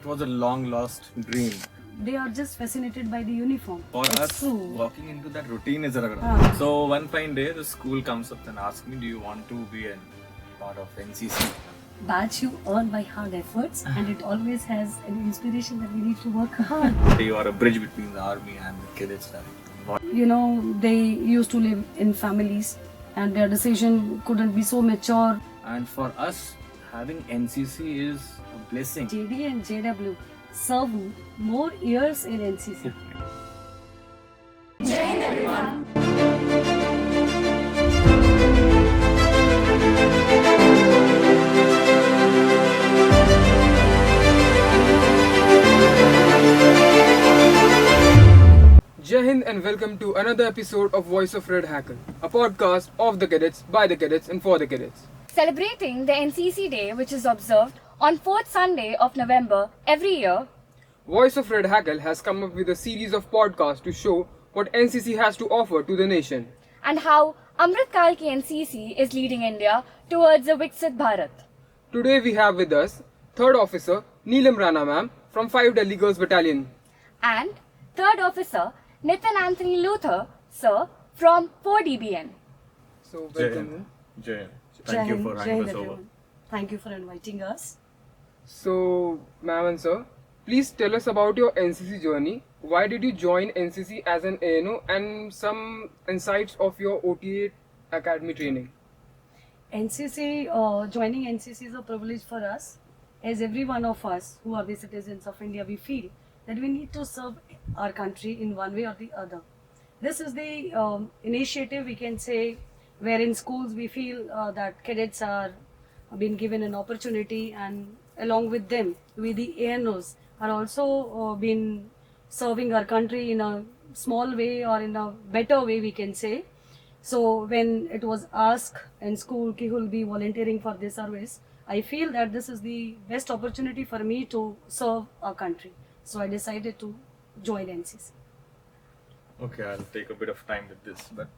It was a long lost dream. They are just fascinated by the uniform. For It's us, true. walking into that routine is a Ah. So one fine day, the school comes up and asks me, "Do you want to be a part of NCC?" Badge you earn by hard efforts, and it always has an inspiration that we need to work hard. You are a bridge between the army and the cadets. You know, they used to live in families, and their decision couldn't be so mature. And for us, having NCC is a blessing. JD and JW serve more years in NCC. Jai Hind and welcome to another episode of Voice of Red Hackle, a podcast of the cadets, by the cadets and for the cadets. Celebrating the NCC Day, which is observed on 4th Sunday of November every year. Voice of Red Hackle has come up with a series of podcasts to show what NCC has to offer to the nation. And how Amrit Kal ki NCC is leading India towards a Viksit Bharat. Today we have with us 3rd Officer Neelam Rana ma'am from 5 Delhi Girls Battalion. And 3rd Officer Nitin Anthony Luther, sir, from 4DBN. So Jai welcome. Hind. Jai Hind. Jai Thank you Hind, for Jai having Hind us over. everyone. Thank you for inviting us. So ma'am and sir, please tell us about your NCC journey. Why did you join NCC as an ANO and some insights of your OTA Academy training? Joining NCC is a privilege for us, as every one of us who are the citizens of India, we feel that we need to serve our country in one way or the other. This is the initiative, we can say, where in schools we feel that cadets are being given an opportunity, and along with them, we the ANOs are also been serving our country in a small way or in a better way, we can say. So when it was asked in school ki who will be volunteering for this service, I feel that this is the best opportunity for me to serve our country. So I decided to join NCC. Okay, I'll take a bit of time with this, but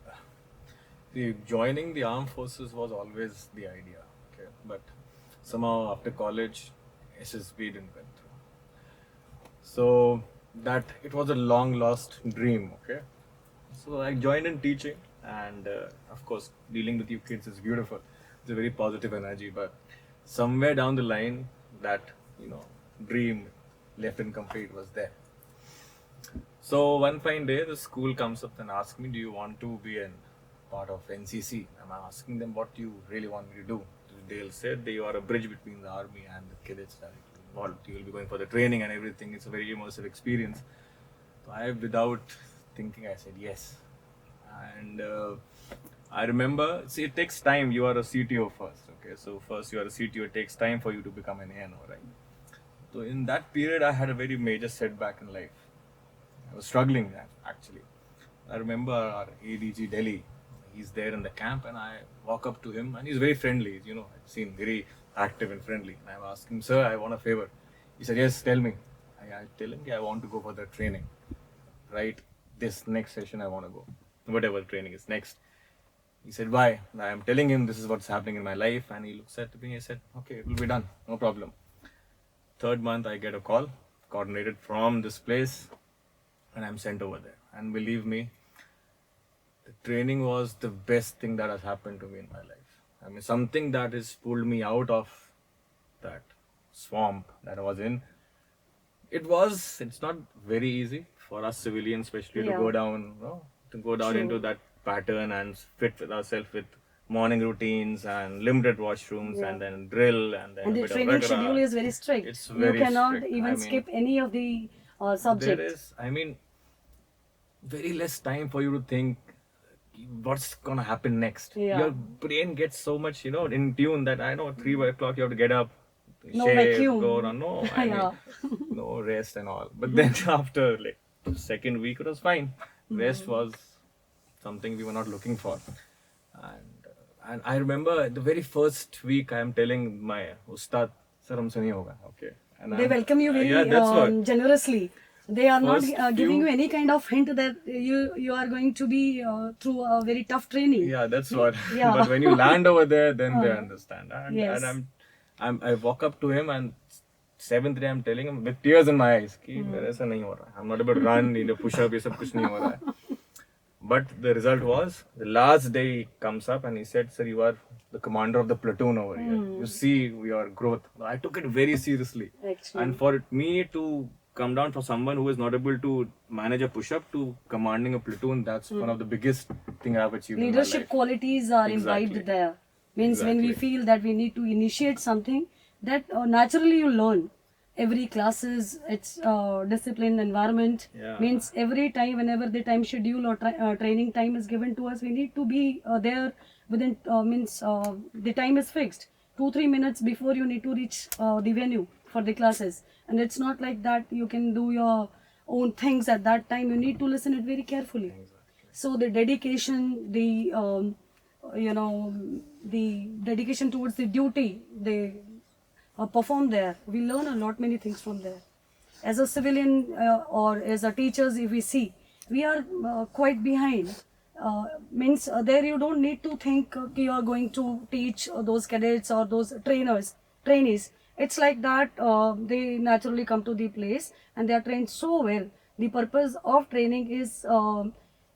joining the armed forces was always the idea. Okay, but somehow after college, SSB didn't went through. So that it was a long lost dream. Okay, so I joined in teaching, and of course, dealing with you kids is beautiful. It's a very positive energy, but somewhere down the line, that dream left incomplete was there. So one fine day, the school comes up and asks me, "Do you want to be a part of NCC?" I'm asking them, "What do you really want me to do?" They'll said, "You are a bridge between the army and the cadets directly involved. You will be going for the training and everything. It's a very immersive experience." So without thinking, I said yes. And I remember, see, it takes time. You are a CTO first, okay? So first you are a CTO. It takes time for you to become an ANO, right? So in that period, I had a very major setback in life. I was struggling actually. I remember our ADG Delhi. He's there in the camp, and I walk up to him, and he's very friendly. I've seen very active and friendly. And I asked him, "Sir, I want a favor." He said, "Yes, tell me." I tell him, "Yeah, I want to go for the training. Right, this next session I want to go, whatever the training is next." He said, "Why?" And I am telling him this is what's happening in my life, and he looks at me. I said, "Okay, it will be done, no problem." 3rd month, I get a call, coordinated from this place, and I'm sent over there. And believe me, the training was the best thing that has happened to me in my life. I mean, something that has pulled me out of that swamp that I was in. It's not very easy for us civilians, especially to Yeah. go down, True. into that pattern and fit with ourselves with morning routines and limited washrooms, Yeah. and then drill, and then And a the bit training of schedule is very strict. It's You very cannot strict. even skip any of the subjects. There is, very less time for you to think what's gonna happen next. Yeah. Your brain gets so much, in tune that I know 3 o'clock you have to get up, No shave, vacuum. go on. No, I Yeah. mean, no rest and all. But then after like second week, it was fine. Rest was something we were not looking for, and I remember the very first week I am telling my ustad, "Sir, humse nahi hoga." Okay, and They welcome you very yeah, that's what. generously. They are not First giving few- you any kind of hint that you are going to be through a very tough training. Yeah, that's what. Yeah. But when you land over there, then they understand. And Yes. I walk up to him and seventh day I'm telling him with tears in my eyes कि मेरे ऐसा नहीं हो रहा है, I'm not able to run, push up, ये सब कुछ नहीं हो रहा है. But the result was, the last day he comes up and he said, sir, you are the commander of the platoon over here. You see your growth. I took it very seriously. Actually. And for me to come down for someone who is not able to manage a push-up to commanding a platoon, that's one of the biggest thing I've achieved in my Leadership life. qualities are imbibed Exactly. there. Means when we Exactly. feel that we need to initiate something, that naturally you learn. Every classes, it's discipline environment. Yeah. Means every time, whenever the time schedule or training time is given to us, we need to be there within. The time is fixed. 2-3 minutes before you need to reach the venue for the classes, and it's not like that. You can do your own things at that time. You need to listen it very carefully. So the dedication, the dedication towards the duty, they perform there. We learn a lot many things from there. As a civilian or as a teachers, if we see, we are quite behind. There you don't need to think you are going to teach those cadets or those trainees. It's like that they naturally come to the place and they are trained so well. The purpose of training is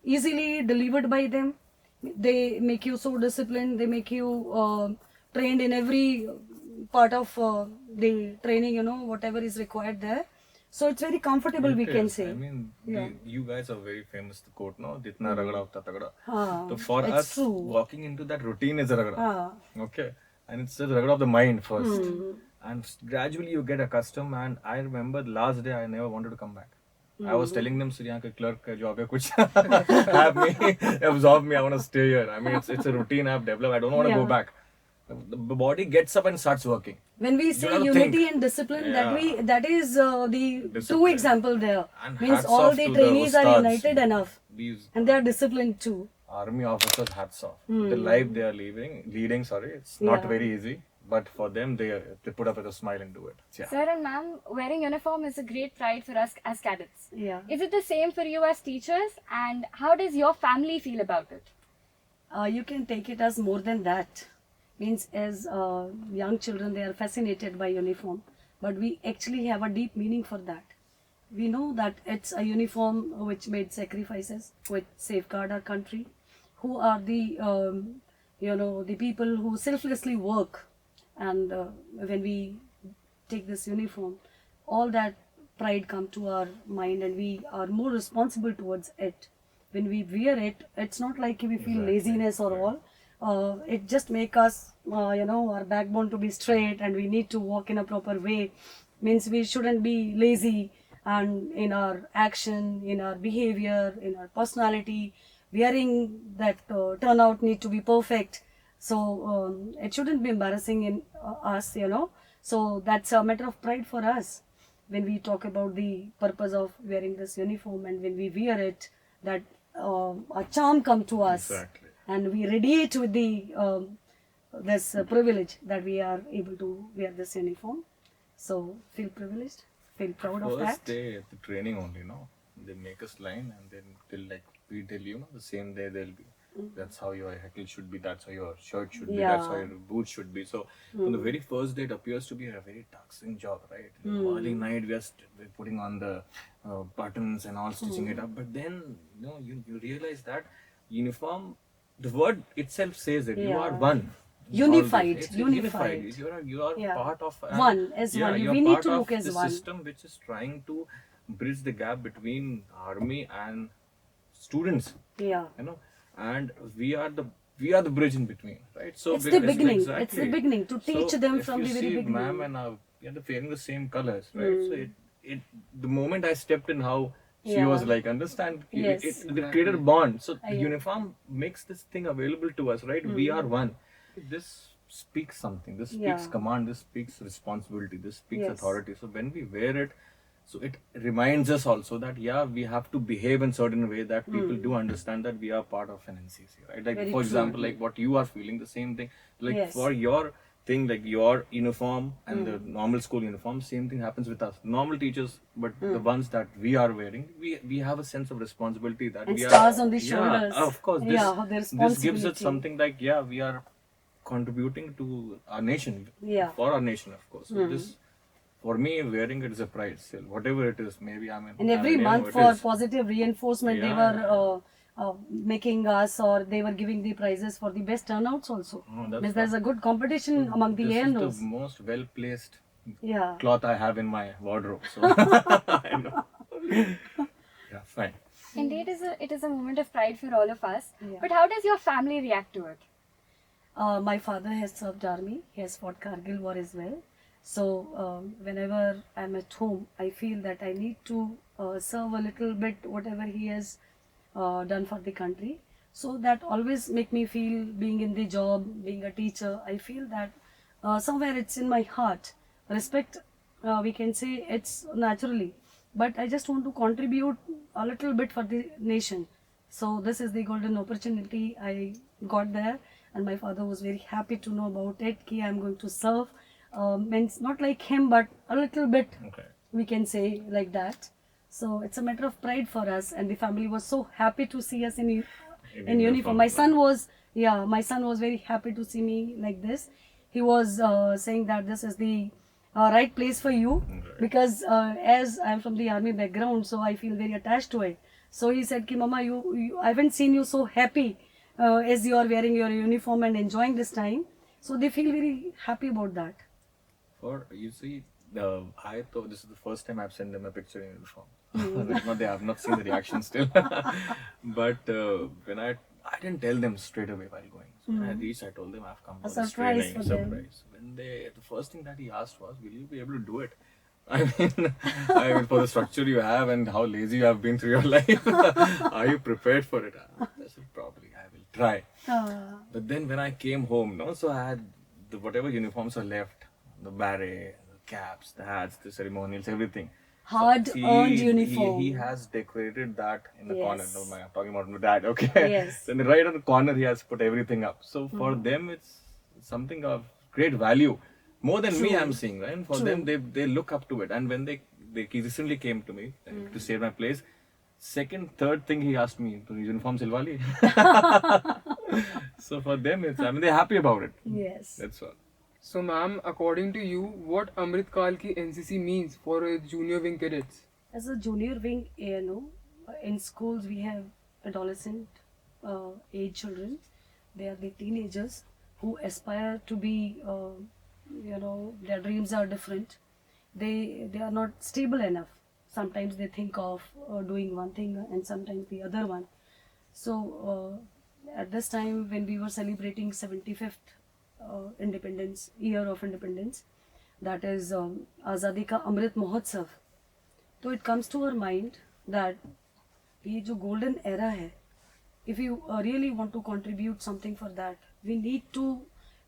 easily delivered by them. They make you so disciplined. They make you trained in every part of the training, whatever is required there. So it's very comfortable, we It can is. say. I mean, you guys are very famous. The quote, no? Jitna ragda utka tagda. हाँ, So for it's us, true. walking into that routine is a ragda. हाँ, Okay, and it's the ragda of the mind first, and gradually you get accustomed. And I remember the last day I never wanted to come back. I was telling them, "Sir, यहाँ का clerk का job है कुछ have me, absorb me. I want to stay here. I mean, it's a routine I've developed. I don't want to go Yeah. back." The body gets up and starts working. when we say have to unity think. and discipline, Yeah. that is the two Discipline. example there. And Means hats all off the to the trainees are ustads. united enough These and they are disciplined too. army officers, hats off. The life they are leading. Sorry, it's not Yeah. very easy, but for them, they put up with a smile and do it. Yeah. Sir and ma'am, wearing uniform is a great pride for us as cadets. Yeah. Is it the same for you as teachers? And how does your family feel about it? You can take it as more than that. Means as young children, they are fascinated by uniform, but we actually have a deep meaning for that. We know that it's a uniform which made sacrifices, which safeguard our country, who are the people who selflessly work, and when we take this uniform, all that pride come to our mind, and we are more responsible towards it. When we wear it, it's not like we feel laziness or all. It just make us, our backbone to be straight, and we need to walk in a proper way. Means we shouldn't be lazy, and in our action, in our behavior, in our personality, wearing that turnout need to be perfect. So it shouldn't be embarrassing in us, So that's a matter of pride for us when we talk about the purpose of wearing this uniform, and when we wear it, that a charm come to us. Exactly. And we radiate with the this privilege that we are able to wear this uniform. So feel privileged, feel proud of First that. day at the training only, they make us line and then they'll we tell you, the same day they'll be. That's how your heckle should be. That's how your shirt should be. That's how Yeah. your boots should be. So from the very first day, it appears to be a very taxing job, right? Early night, we're putting on the buttons and all, stitching it up. But then, you realize that uniform, the word itself says it. You Yeah. are one. Unified, It's unified. You are Yeah. part of One, as one. you're We need part to of look as the one. system which is trying to bridge the gap between army and students. Yeah. And we are the bridge in between, right? So It's the beginning. exactly. It's the beginning to teach So them if from you the very see beginning. ma'am and we are wearing the same colors, right? So it the moment I stepped in, how she Yeah. was like, understand, Yes. it created a bond. So Yeah. uniform makes this thing available to us, right? We are one. This speaks something. This speaks Yeah. command. This speaks responsibility. This speaks Yes. authority. So when we wear it, so it reminds us also that we have to behave in certain way that people do understand that we are part of an NCC, right? Like Very for true. example, like what you are feeling, the same thing. Like Yes. for your thing, like your uniform and the normal school uniform, same thing happens with us. Normal teachers, but the ones that we are wearing, we have a sense of responsibility that And we stars are. on the shoulders. Yeah, of course. This, Yeah, the this gives us responsibility. something like we are contributing to our nation. Yeah. For our nation, of course. So this, for me, wearing it is a pride still. Whatever it is, maybe I'm in. And every I'm in, month it for is. positive reinforcement, they Yeah, were making us, or they were giving the prizes for the best turnouts also. Oh, that's Means there's a good competition among the This is the ANOs. most well placed Yeah. cloth I have in my wardrobe. So I know. Yeah, fine. Indeed, it is a moment of pride for all of us. Yeah. But how does your family react to it? My father has served army. He has fought Kargil war as well. So whenever I'm at home, I feel that I need to serve a little bit whatever he has done for the country. So that always make me feel, being in the job, being a teacher, I feel that somewhere it's in my heart. Respect, we can say it's naturally, but I just want to contribute a little bit for the nation. So this is the golden opportunity I got there, and my father was very happy to know about it. Ki I'm going to serve, means not like him, but a little bit, Okay. we can say like that. So it's a matter of pride for us, and the family was so happy to see us in In uniform. uniform. My son was very happy to see me like this. He was saying that this is the right place for you, Right. because as I'm from the army background, so I feel very attached to it. So he said, "Ki Mama, you I haven't seen you so happy as you are wearing your uniform and enjoying this time." So they feel very happy about that. For you see, I thought this is the first time I've sent them a picture in uniform. They have not seen the reaction still. But when I didn't tell them straight away while going. So when I reached, I told them I've come for A this surprise training. for them. Surprise. When the first thing that he asked was, "Will you be able to do it?" I mean, for the structure you have and how lazy you have been through your life, are you prepared for it? I said, probably I will try. But then when I came home, no, so I had whatever uniforms are left, the beret, the caps, the hats, the ceremonials, everything. Hard-earned uniform. He has decorated that in the corner. Yes. No, I'm talking about my dad, okay? Yes. So right on the corner, he has put everything up. So for them, it's something of great value. More than me, I'm seeing, right? And for them, they look up to it. And when he recently came to me to stay at my place, second, third thing he asked me, "To uniform silwali." So for them, they're happy about it. Yes. That's all. So, ma'am, according to you, what Amrit Kal ki NCC means for junior wing cadets? As a junior wing ANO, in schools we have adolescent age children. They are the teenagers who aspire to be, their dreams are different. They are not stable enough. Sometimes they think of doing one thing and sometimes the other one. So at this time when we were celebrating 75th year of independence, that is Azadi Ka Amrit Mahotsav. So it comes to our mind that ये जो golden era है, if you really want to contribute something for that, we need to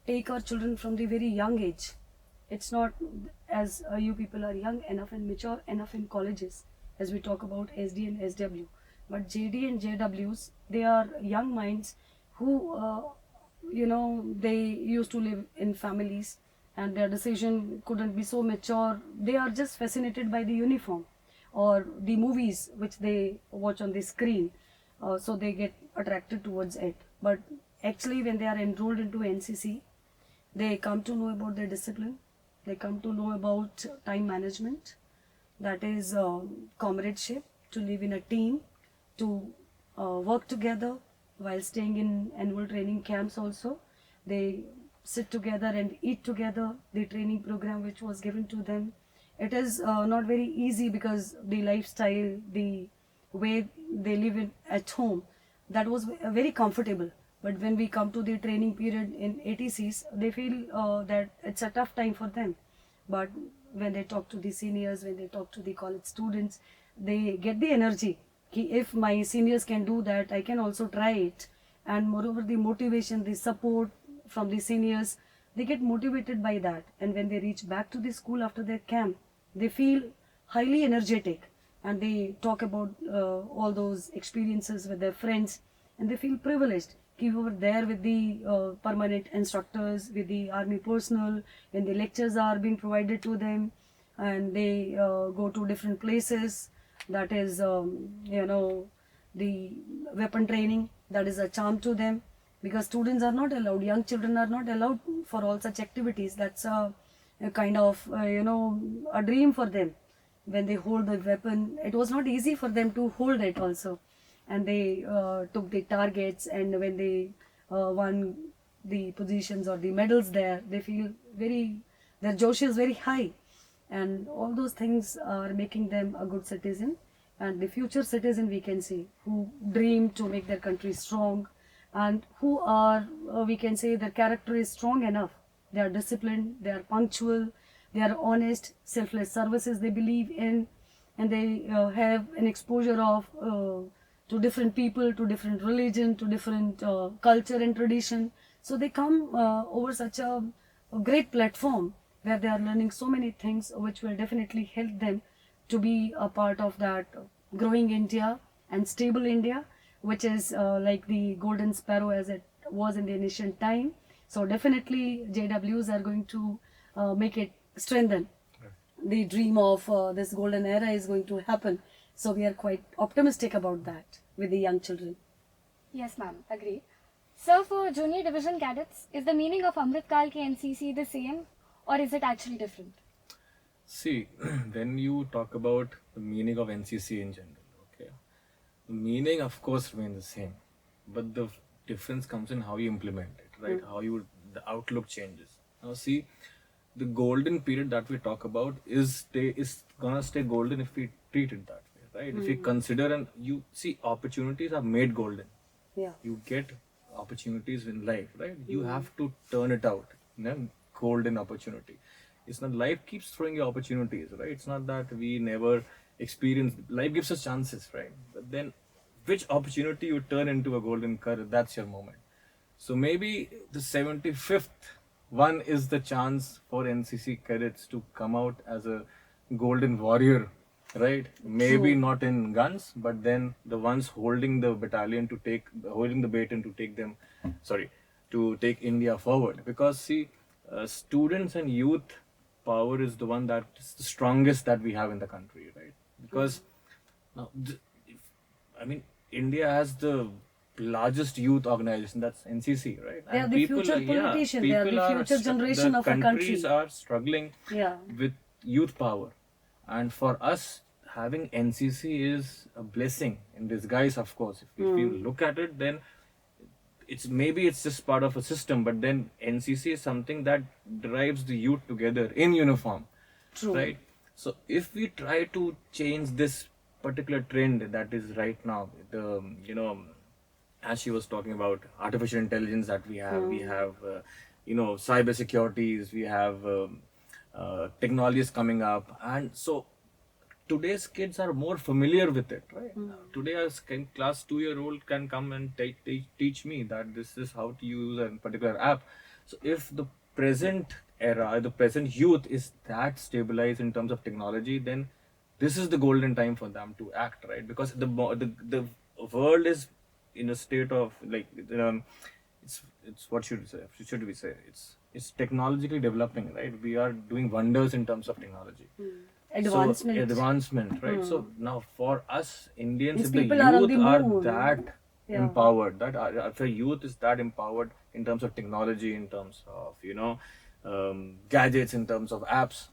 take our children from the very young age. It's not as you people are young enough and mature enough in colleges, as we talk about SD and SW, but JD and JWs, they are young minds who they used to live in families and their decision couldn't be so mature. They are just fascinated by the uniform or the movies which they watch on the screen, so they get attracted towards it. But actually when they are enrolled into NCC, they come to know about their discipline, they come to know about time management, that is comradeship, to live in a team, to work together while staying in annual training camps also. They sit together and eat together. The training program which was given to them, it is not very easy because the lifestyle, the way they live at home, that was very comfortable. But when we come to the training period in ATCs, they feel that it's a tough time for them. But when they talk to the seniors, when they talk to the college students, they get the energy. If my seniors can do that, I can also try it. And moreover, the motivation, the support from the seniors, they get motivated by that. And when they reach back to the school after their camp, they feel highly energetic and they talk about all those experiences with their friends, and they feel privileged. We were there with the permanent instructors, with the army personnel, when the lectures are being provided to them, and they go to different places. That is, the weapon training, that is a charm to them, because students are not allowed, young children are not allowed for all such activities. That's a a kind of a dream for them. When they hold the weapon, it was not easy for them to hold it also, and they took the targets, and when they won the positions or the medals there, they feel their josh is very high, and all those things are making them a good citizen and the future citizen, we can say, who dream to make their country strong, and who are we can say their character is strong enough. They are disciplined, they are punctual, they are honest, selfless services they believe in, and they have an exposure of to different people, to different religion, to different culture and tradition. So they come over such a great platform where they are learning so many things which will definitely help them to be a part of that growing India and stable India, which is like the golden sparrow as it was in the ancient time. So definitely JWs are going to make it strengthen. The dream of this golden era is going to happen. So we are quite optimistic about that with the young children. Yes, ma'am. Agreed. Sir, for junior division cadets, is the meaning of Amrit Kal ki NCC the same, or is it actually different? See, when you talk about the meaning of NCC in general, okay, the meaning of course remains the same, but the difference comes in how you implement it, right? How the outlook changes. Now, see, the golden period that we talk about is gonna stay golden if we treat it that way, right? If we consider, and you see, opportunities are made golden. Yeah. You get opportunities in life, right? You have to turn it out, golden opportunity. It's not, life keeps throwing you opportunities, right? It's not that we never experience, life gives us chances, right? But then which opportunity you turn into a golden curve, that's your moment. So maybe the 75th one is the chance for NCC cadets to come out as a golden warrior, right? Maybe not in guns, but then the ones holding the battalion holding the baton to take India forward. Because see, students and youth power is the one that is the strongest that we have in the country, right? Because now, India has the largest youth organization, that's NCC, right? They are the future politicians, they are the future generation of a country. Countries are struggling Yeah. with youth power, and for us, having NCC is a blessing in disguise, of course. If you look at it, then it's just part of a system, but then NCC is something that drives the youth together in uniform. True. Right? So if we try to change this particular trend that is right now, as she was talking about artificial intelligence that we have cyber securities, we have technologies coming up, and so today's kids are more familiar with it, right? Today a class 2-year-old can come and teach me that this is how to use a particular app. So if the present era, the present youth is that stabilized in terms of technology, then this is the golden time for them to act, right? Because the world is in a state of it's what should we say? It's technologically developing, right? We are doing wonders in terms of technology. Advancement. So, advancement, right? So now for us Indians, These if the people are on youth the are moon. that Yeah. empowered, if the youth is that empowered in terms of technology, in terms of gadgets, in terms of apps,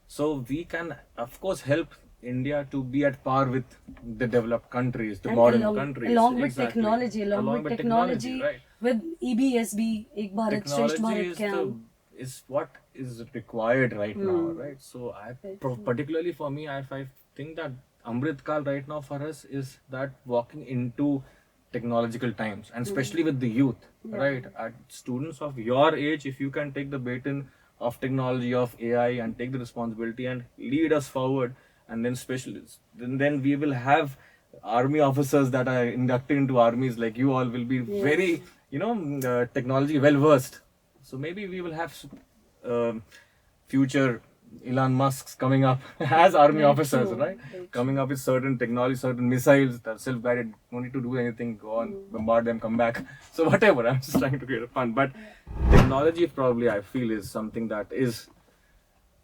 so we can of course help India to be at par with the developed countries, the And modern along, countries. along with Exactly. technology, right? with EBSB, Ek Bharat, Shresht Technology Bharat camp. is what is required right now, right? So particularly for me, I think that Amrit Kal right now for us is that walking into technological times, and especially with the youth, right? At students of your age, if you can take the baton of technology, of AI, and take the responsibility and lead us forward, and then specialists, then we will have army officers that are inducted into armies like you all will be very technology well versed. So maybe we will have future Elon Musk's coming up as army officers, right? Coming up with certain technology, certain missiles that are self-guided, no need to do anything, go on, bombard them, come back. So whatever, I'm just trying to create a fun. But technology probably I feel is something that is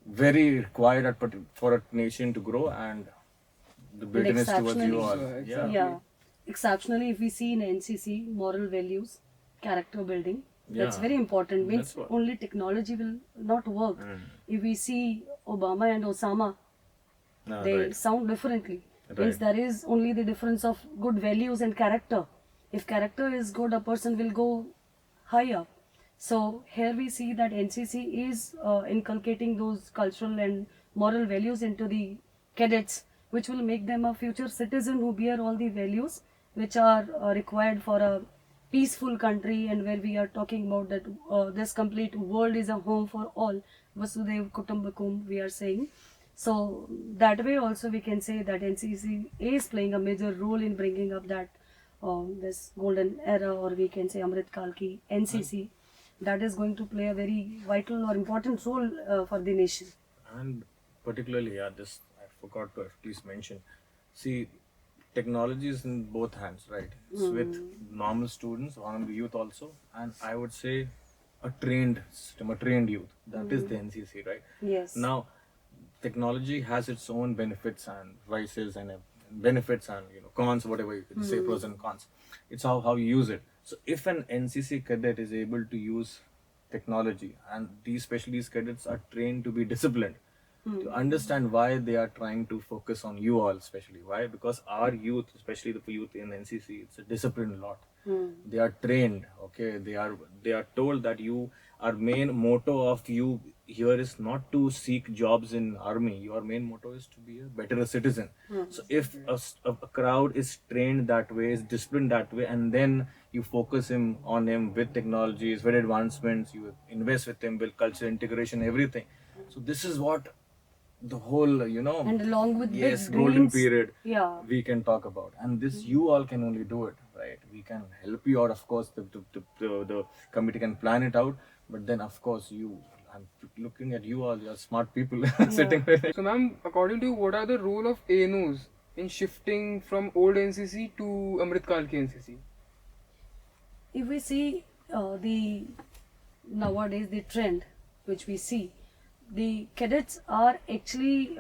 very required for a nation to grow, and the baton is towards you all. Exactly. Yeah. Exceptionally, if we see in NCC, moral values, character building, That's Yeah. very important. Means That's what- only technology will not work. If we see Obama and Osama, they right. sound differently. Means Right. there is only the difference of good values and character. If character is good, a person will go higher. So here we see that NCC is inculcating those cultural and moral values into the cadets, which will make them a future citizen who bear all the values which are required for a peaceful country, and where we are talking about that this complete world is a home for all. Vasudhaiv Kutumbakum, we are saying. So that way also we can say that NCC is playing a major role in bringing up that this golden era, or we can say Amrit Kal ki NCC, that is going to play a very vital or important role for the nation. And particularly, yeah, this I forgot to at least mention. See, technology is in both hands, right? It's with normal students, on the youth also, and I would say a trained system, a trained youth. That is the NCC, right? Yes. Now, technology has its own benefits and vices and benefits and cons, whatever you can say, pros and cons. It's how you use it. So if an NCC cadet is able to use technology, and especially these cadets are trained to be disciplined, to understand why they are trying to focus on you all, especially why, because our youth, especially the youth in NCC, it's a disciplined lot. They are trained, okay, they are told that our main motto of you here is not to seek jobs in army. Your main motto is to be a better citizen. So if a crowd is trained that way, is disciplined that way, and then you focus on him with technologies, with advancements, you invest with him, with cultural integration, everything. So this is what the whole And along with yes, big golden dreams, period yeah, we can talk about, and this you all can only do it, right? We can help you out, of course. The committee can plan it out, but then of course I'm looking at you all, you're smart people sitting with it. So, ma'am, according to you, what are the role of ANOs in shifting from old NCC to Amrit Kal ki NCC? if we see the nowadays the trend which we see, the cadets are actually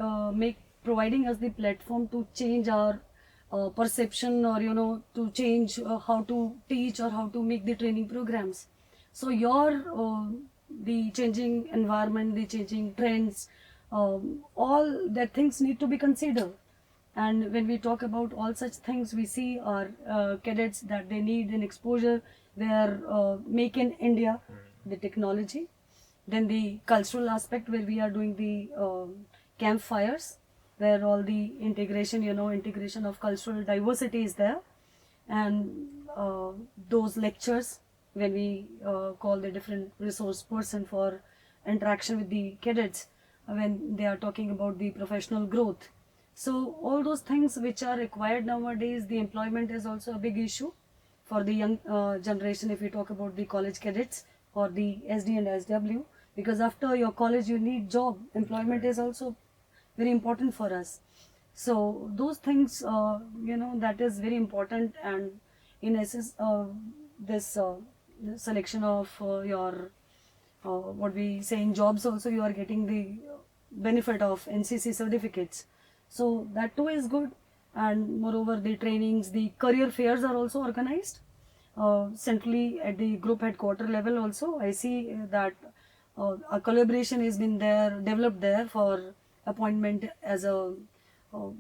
providing us the platform to change our perception, or to change how to teach or how to make the training programs. So the changing environment, the changing trends, all that things need to be considered. And when we talk about all such things, we see our cadets that they need an exposure. They are make in India, the technology, then the cultural aspect where we are doing the campfires, where all the integration of cultural diversity is there, and those lectures when we call the different resource person for interaction with the cadets, when they are talking about the professional growth. So all those things which are required nowadays, the employment is also a big issue for the young generation. If we talk about the college cadets or the SD and SW, because after your college you need job, employment is also very important for us. So those things, that is very important. And in essence, this selection of your what we say in jobs also, you are getting the benefit of NCC certificates. So that too is good. And moreover, the trainings, the career fairs are also organized centrally at the group headquarter level also. I see that a collaboration has been there, developed there for appointment as a on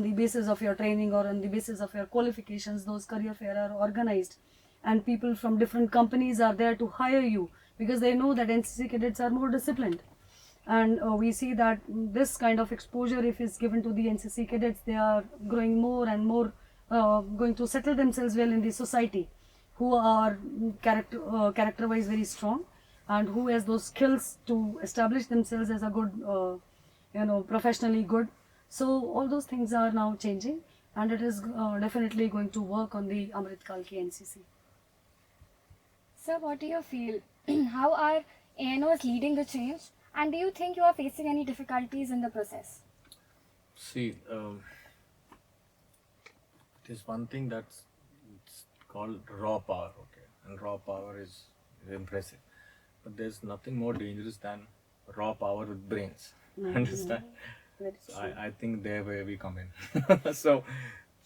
the basis of your training or on the basis of your qualifications. Those career fair are organized, and people from different companies are there to hire you, because they know that NCC cadets are more disciplined. And we see that this kind of exposure, if is given to the NCC cadets, they are growing more and more, going to settle themselves well in the society, who are character wise very strong, and who has those skills to establish themselves as a good professionally good. So all those things are now changing, and it is definitely going to work on the Amrit Kal ki NCC. Sir, what do you feel? How are ANOs leading the change? And do you think you are facing any difficulties in the process? See, there's one thing it's called raw power, okay, and raw power is impressive, but there's nothing more dangerous than raw power with brains. Understand? So I think there where we come in. so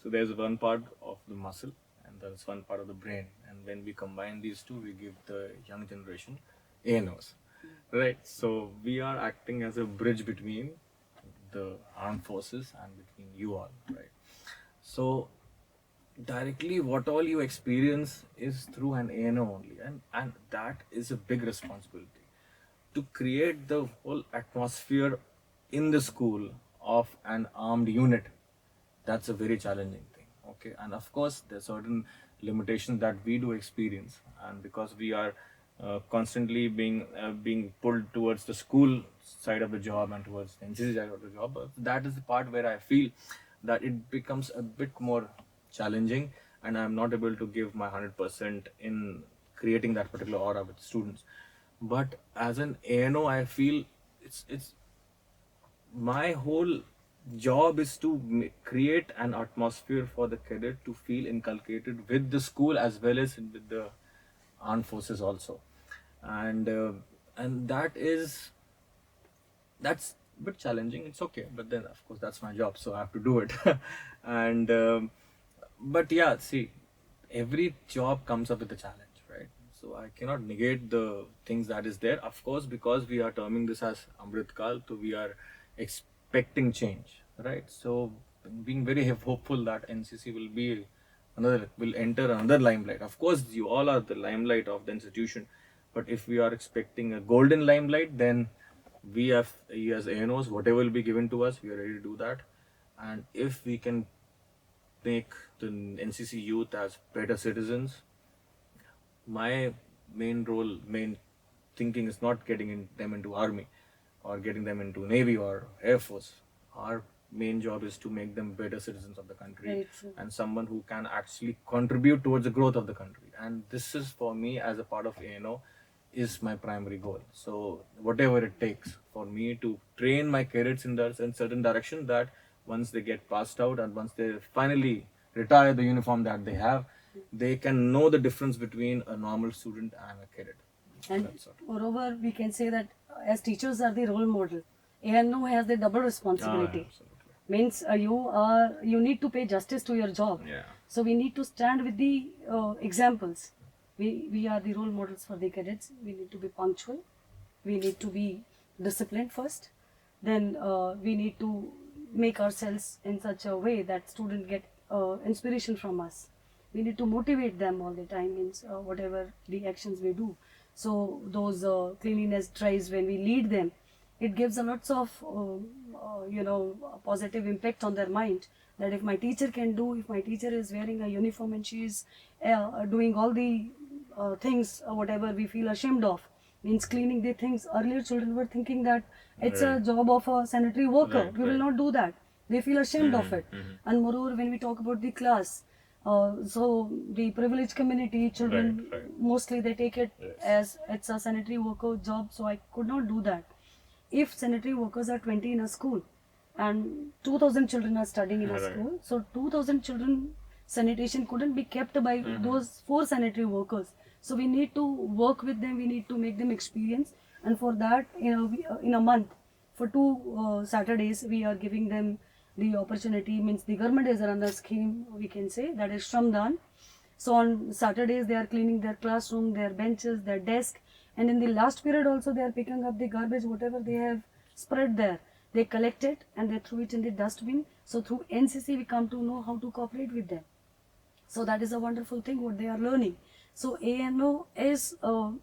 there's one part of the muscle, and and that's one part of the brain. And when we combine these two, we give the young generation ANOs, right? So we are acting as a bridge between the armed forces and between you all, right? So directly what all you experience is through an ANO only, and that is a big responsibility to create the whole atmosphere in the school of an armed unit. That's a very challenging thing, okay? And of course there's certain limitations that we do experience, and because we are constantly being pulled towards the school side of the job and towards the NCC side of the job, that is the part where I feel that it becomes a bit more challenging, and I'm not able to give my 100% in creating that particular aura with students. But as an ANO, I feel it's my whole job is to create an atmosphere for the cadet to feel inculcated with the school as well as with the armed forces also, and that's a bit challenging. It's okay, but then of course that's my job, so I have to do it. and But yeah, see, every job comes up with a challenge, right? So I cannot negate the things that is there, of course, because we are terming this as Amrit Kal, so we are expecting change, right? So being very hopeful that NCC will enter another limelight. Of course, you all are the limelight of the institution, but if we are expecting a golden limelight, then we have, as ANOs, whatever will be given to us, we are ready to do that. And if we can make the NCC youth as better citizens, my main thinking is not getting them into army or getting them into navy or air force. Our main job is to make them better citizens of the country, Very true. and someone who can actually contribute towards the growth of the country. And this is, for me as a part of ANO, is my primary goal. So whatever it takes for me to train my cadets in certain direction, that once they get passed out and once they finally retire the uniform that they have, they can know the difference between a normal student and a cadet. And That's all. moreover, we can say that as teachers are the role model, ANO has the double responsibility. Absolutely. Means you need to pay justice to your job. Yeah. So we need to stand with the examples. We are the role models for the cadets. We need to be punctual. We need to be disciplined first. Then we need to make ourselves in such a way that students get inspiration from us. We need to motivate them all the time, means whatever the actions we do. So those cleanliness drives, when we lead them, it gives a lots of positive impact on their mind, that if my teacher can do, if my teacher is wearing a uniform and she is doing all the things whatever we feel ashamed of, means cleaning the things. Earlier children were thinking that it's a job of a sanitary worker, we will not do that. They feel ashamed of it. And moreover, when we talk about the class, so the privileged community children, mostly they take it as it's a sanitary worker job, so I could not do that. If sanitary workers are 20 in a school and 2000 children are studying in a school, so 2000 children sanitation couldn't be kept by those 4 sanitary workers. So we need to work with them, we need to make them experience, and for that, in a month, for 2 Saturdays, we are giving them the opportunity. Means the government is another scheme, we can say, that is Shramdan. So on Saturdays they are cleaning their classroom, their benches, their desk, and in the last period also they are picking up the garbage, whatever they have spread there. They collect it and they throw it in the dustbin. So through NCC we come to know how to cooperate with them. So that is a wonderful thing what they are learning. So ANO is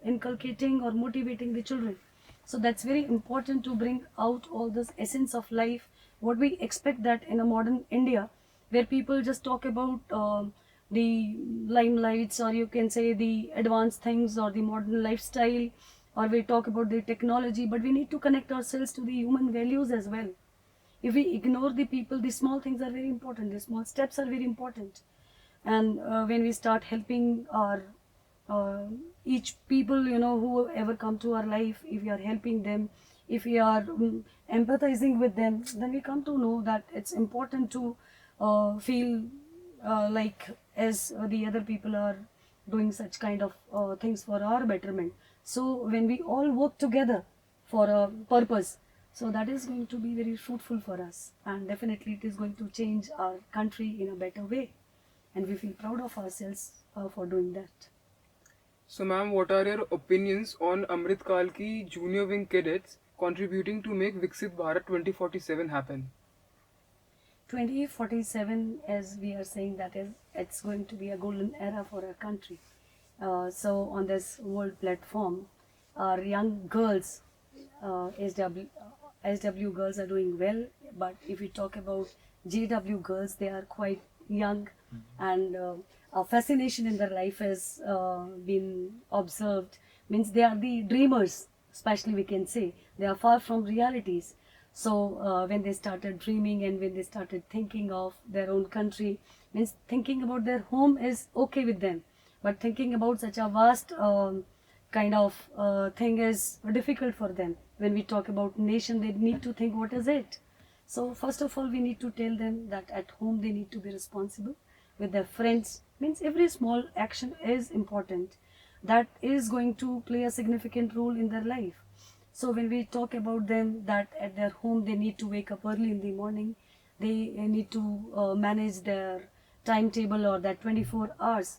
inculcating or motivating the children. So that's very important to bring out all this essence of life, what we expect that in a modern India, where people just talk about the limelights, or you can say the advanced things or the modern lifestyle, or we talk about the technology, but we need to connect ourselves to the human values as well. If we ignore the people, the small things are very important, the small steps are very important. And when we start helping our each people, who ever come to our life, if we are helping them, if we are empathizing with them, then we come to know that it's important to feel like as the other people are doing such kind of things for our betterment. So when we all work together for a purpose, so that is going to be very fruitful for us, and definitely it is going to change our country in a better way. and we feel proud of ourselves for doing that. So, ma'am, what are your opinions on Amrit Kal ki junior wing cadets contributing to make Viksit Bharat 2047 happen? 2047, as we are saying, that is, it's going to be a golden era for our country. So on this world platform, our young girls, SW girls are doing well, but if we talk about JW girls, they are quite young, and a fascination in their life has been observed. Means they are the dreamers, especially we can say. They are far from realities. So when they started dreaming and when they started thinking of their own country, means thinking about their home is okay with them, but thinking about such a vast kind of thing is difficult for them. When we talk about nation, they need to think what is it. So first of all, we need to tell them that at home they need to be responsible with their friends. Means every small action is important. That is going to play a significant role in their life. So when we talk about them that at their home they need to wake up early in the morning, they need to manage their timetable or that 24 hours.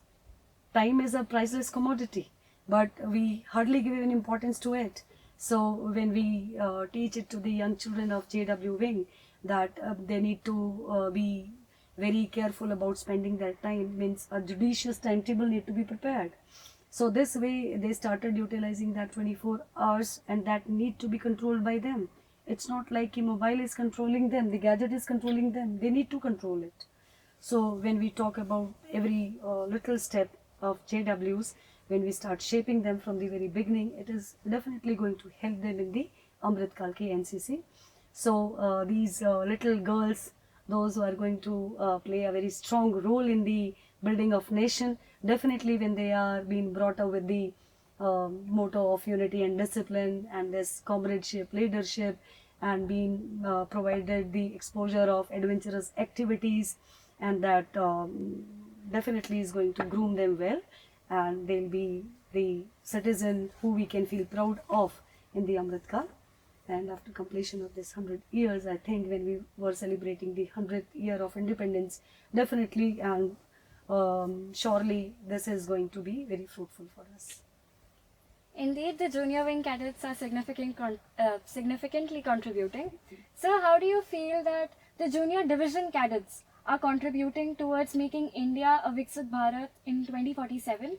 Time is a priceless commodity, but we hardly give an importance to it. So when we teach it to the young children of JW Wing that they need to be very careful about spending their time, means a judicious timetable need to be prepared. So this way they started utilizing that 24 hours, and that need to be controlled by them. It's not like a mobile is controlling them, the gadget is controlling them, they need to control it. So when we talk about every little step of JWs, when we start shaping them from the very beginning, it is definitely going to help them in the Amrit Kal Ki NCC. So these little girls, those who are going to play a very strong role in the building of nation, definitely when they are being brought up with the motto of unity and discipline and this comradeship, leadership, and being provided the exposure of adventurous activities, and that definitely is going to groom them well, and they'll be the citizen who we can feel proud of in the Amrit Kal. And after completion of this 100 years, I think when we were celebrating the 100th year of independence, definitely and surely this is going to be very fruitful for us. Indeed, the junior wing cadets are significantly contributing. So, how do you feel that the junior division cadets are contributing towards making India a Viksit Bharat in 2047?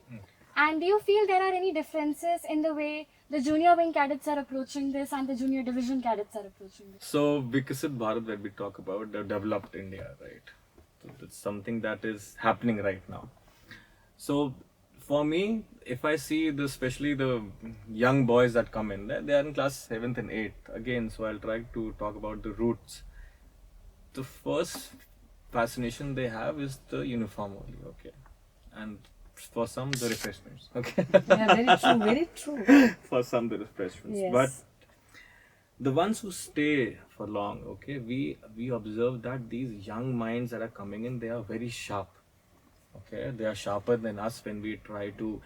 And do you feel there are any differences in the way the junior wing cadets are approaching this and the junior division cadets are approaching this? So Viksit Bharat, when we talk about the developed India, right? So it's something that is happening right now. So for me, if I see especially the young boys that come in, they are in class 7th and 8th again. So I'll try to talk about the roots. The first fascination they have is the uniform only, okay, and for some the refreshments, okay. Yeah, very true, very true. For some the refreshments, Yes. but the ones who stay for long, okay, we observe that these young minds that are coming in, they are very sharp, okay, they are sharper than us when we try to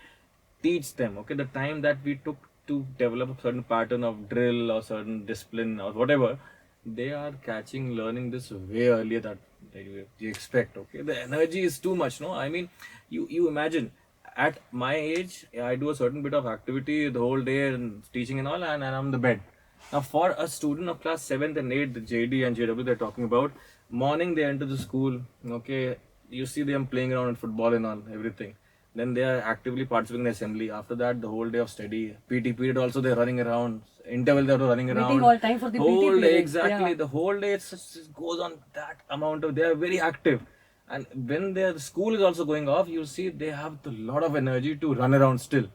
teach them, okay. The time that we took to develop a certain pattern of drill or certain discipline or whatever, they are learning this way earlier that you expect, okay. The energy is too much, no, I mean, you imagine at my age, I do a certain bit of activity the whole day and teaching and all, and I'm in the bed. Now for a student of class 7th and 8th, the JD and JW they're talking about, morning they enter the school, okay, you see them playing around in football and all, everything. Then they are actively participating in assembly. After that, the whole day of study. PT period also they're running around. Interval they're running around. Waiting all time for the PT whole day, period. exactly. Yeah. The whole day it just goes on that amount of. They are very active, and when their school is also going off, you see they have a lot of energy to run around still.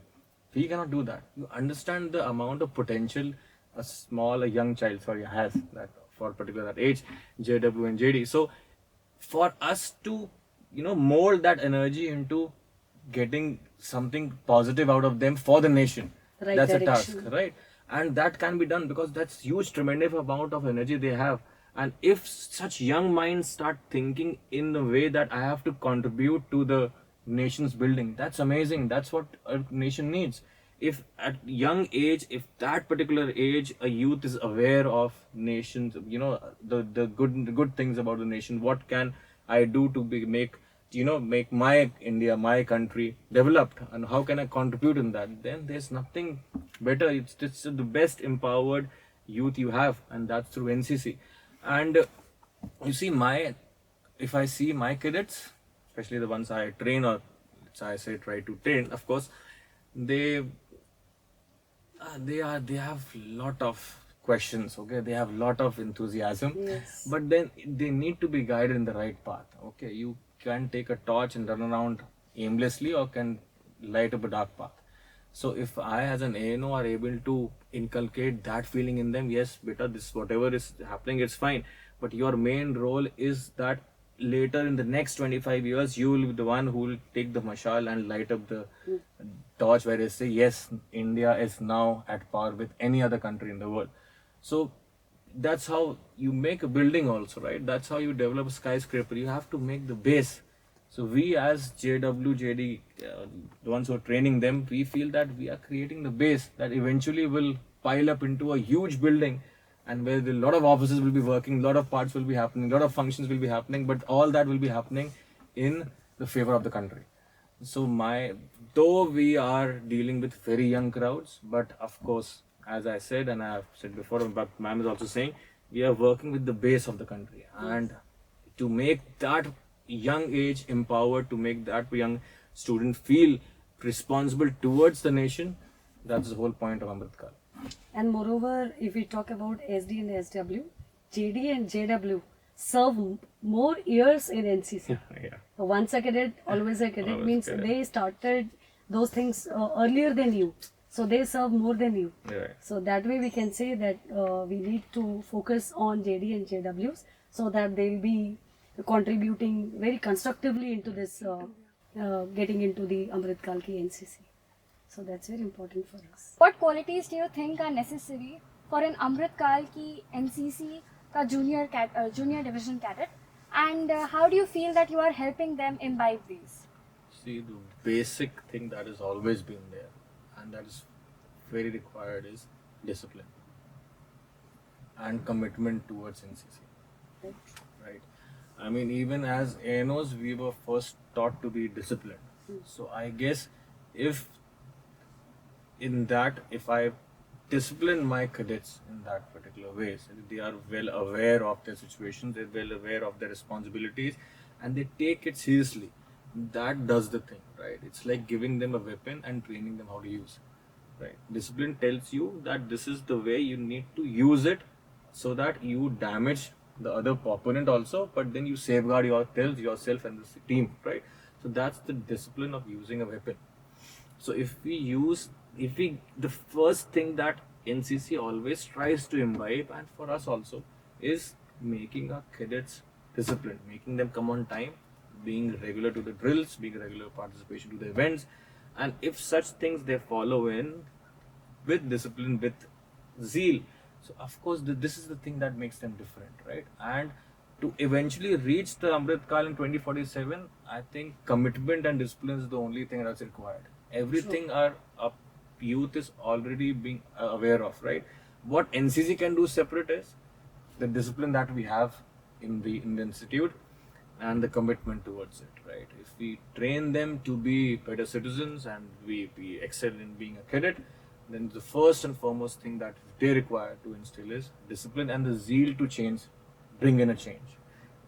We cannot do that. You understand the amount of potential a young child has that for particular that age, JW and JD. So for us to mold that energy into getting something positive out of them for the nation, Right that's direction. a task, right? And that can be done because that's huge tremendous amount of energy they have. And if such young minds start thinking in the way that I have to contribute to the nation's building, that's amazing. That's what a nation needs. If at young age, if that particular age a youth is aware of nations, the good things about the nation, what can I do to make make my India, my country developed, and how can I contribute in that? Then there's nothing better. It's just the best empowered youth you have, and that's through NCC. And you see, if I see my cadets, especially the ones I train, or I say try to train, of course, they have lot of questions, okay, they have lot of enthusiasm, Yes. but then they need to be guided in the right path. Okay, you can take a torch and run around aimlessly, or can light up a dark path. So if I as an ANO are able to inculcate that feeling in them, yes beta, this whatever is happening, it's fine, but your main role is that later in the next 25 years you will be the one who will take the mashal and light up the torch, where they say yes, India is now at par with any other country in the world. So that's how you make a building also, right? That's how you develop a skyscraper. You have to make the base. So we as JW, JD, the ones who are training them, we feel that we are creating the base that eventually will pile up into a huge building, and where a lot of offices will be working, a lot of parts will be happening, a lot of functions will be happening, but all that will be happening in the favor of the country. So though we are dealing with very young crowds, but of course, as I said, and I have said before, but ma'am is also saying, we are working with the base of the country, and to make that young age empowered, to make that young student feel responsible towards the nation, that's the whole point of Amritkal. And moreover, if we talk about SD and SW, JD and JW serve more years in NCC. Yeah. Once a cadet, always a cadet Always means cadet. they started those things earlier than you. So they serve more than you. Right. So that way we can say that we need to focus on JD and JWs so that they'll be contributing very constructively into this, getting into the Amrit Kal Ki NCC. So that's very important for us. What qualities do you think are necessary for an Amrit Kal Ki NCC ka junior division cadet, and how do you feel that you are helping them imbibe these? See, the basic thing that has always been there, and that is very required, is discipline and commitment towards NCC. Right? I mean, even as ANOs, we were first taught to be disciplined. So I guess if I discipline my cadets in that particular way, so that they are well aware of their situations, they're well aware of their responsibilities, and they take it seriously, that does the thing, right? It's like giving them a weapon and training them how to use it, right? Discipline tells you that this is the way you need to use it, so that you damage the other opponent also, but then you safeguard yourself and the team, right? So that's the discipline of using a weapon. So the first thing that NCC always tries to imbibe, and for us also, is making our cadets disciplined, making them come on time, being regular to the drills, being regular participation to the events, and if such things they follow in with discipline, with zeal, so of course this is the thing that makes them different, right? And to eventually reach the Amrit Kal in 2047, I think commitment and discipline is the only thing that's required. Everything our youth is already being aware of, right? What NCC can do separate is the discipline that we have in the institute and the commitment towards it, right? If we train them to be better citizens and we excel in being a cadet, then the first and foremost thing that they require to instill is discipline and the zeal to bring in a change,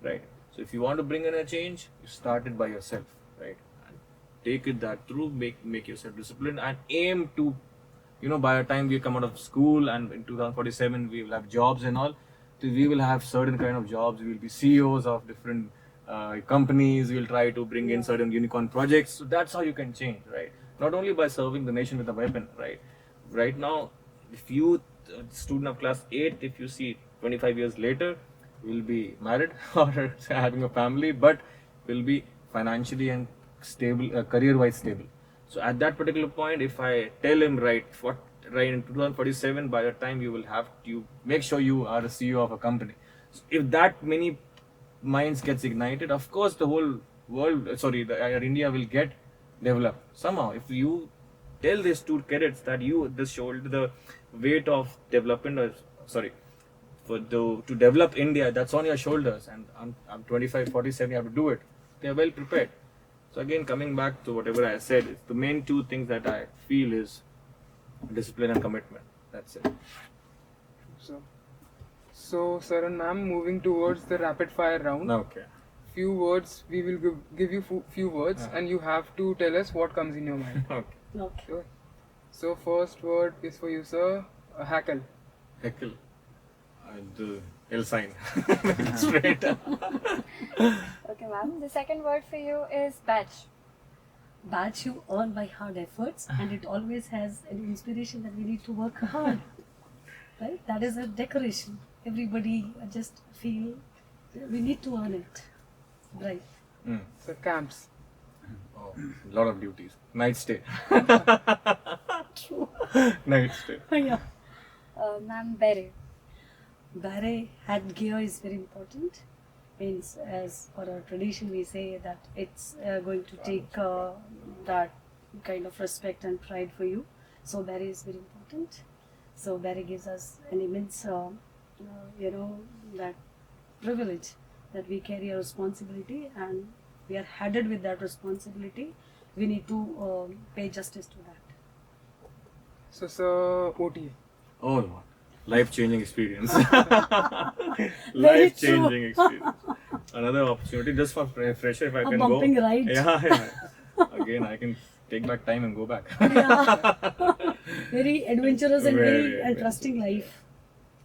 right? So if you want to bring in a change, you start it by yourself, right? And take it that through, make yourself disciplined, and aim to, by the time we come out of school and in 2047 we will have jobs and all, so we will have certain kind of jobs, we will be CEOs of different companies, we will try to bring in certain unicorn projects. So that's how you can change, right? Not only by serving the nation with a weapon, right? Right now, if you, student of class 8, if you see 25 years later, will be married or having a family, but will be financially and stable, career-wise stable. So at that particular point, if I tell him, right in 2047, by the time you make sure you are a CEO of a company. So if that many minds gets ignited, of course the whole world, India will get developed somehow. If you tell these two cadets that the weight of development, to develop India, that's on your shoulders, and I'm 25, 47, you have to do it, They are well prepared. So again, coming back to whatever I said, it's the main two things that I feel is discipline and commitment. That's it. So Saran ma'am, moving towards the rapid fire round. Okay. Few words, we will give you few words, and you have to tell us what comes in your mind. Okay. Okay. Sure. So first word is for you, sir. Hackle. Heckle. The L sign. Straight. Okay, ma'am. The second word for you is badge. Badge you earn by hard efforts, and it always has an inspiration that we need to work hard. Right? That is a decoration. Everybody just feel we need to earn it. Right. Mm. So camps. Oh, lot of duties. Night stay. True. Night stay. Yeah. Ma'am, beret. Beret hat gear is very important. Means as for our tradition we say that it's going to take that kind of respect and pride for you. So beret is very important. So beret gives us an immense, that privilege that we carry a responsibility and we are headed with that responsibility. We need to pay justice to that. So sir, OTA. Oh Lord. Life-changing experience. Very Life-changing experience. Another opportunity just for fresher if I A can bumping go. ride. Yeah. Again, I can take back time and go back. Yeah. Very adventurous and very Very interesting life.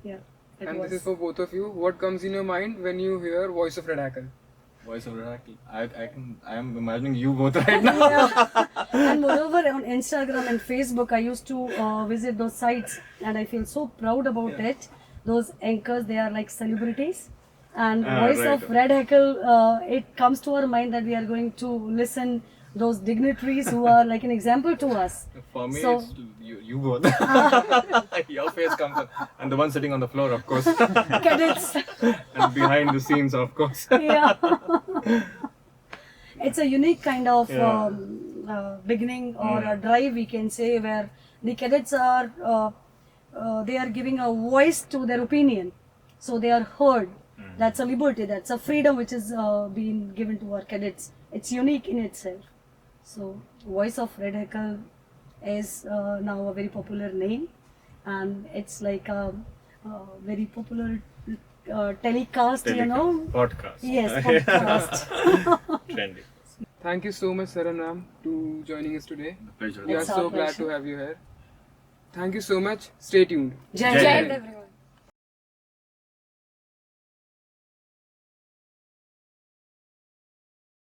Yeah. It And was. this is for both of you. What comes in your mind when you hear Voice of Red Hackle? Voice of Red I am imagining you both right now. Yeah. And moreover, on Instagram and Facebook, I used to visit those sites, and I feel so proud about it. Those anchors, they are like celebrities. And Voice right. of Red Hackle, it comes to our mind that we are going to listen those dignitaries who are like an example to us. For me, So- it's you both. Your face comes up. And the one sitting on the floor, of course. Cadets. And behind the scenes, of course. Yeah. It's a unique kind of Yeah. beginning or a drive, we can say, where the cadets are they are giving a voice to their opinion, so they are heard. That's a liberty, that's a freedom which is being given to our cadets. It's unique in itself. So Voice of Red Hackle is now a very popular name, and it's like a very popular telecast, you know. Podcast. Yes, podcast. Trendy. Thank you so much, Saran ma'am, to joining us today. Pleasure. We are It's our so glad pleasure. to have you here. Thank you so much. Stay tuned. Jai Jai Jai. Hind. Everyone.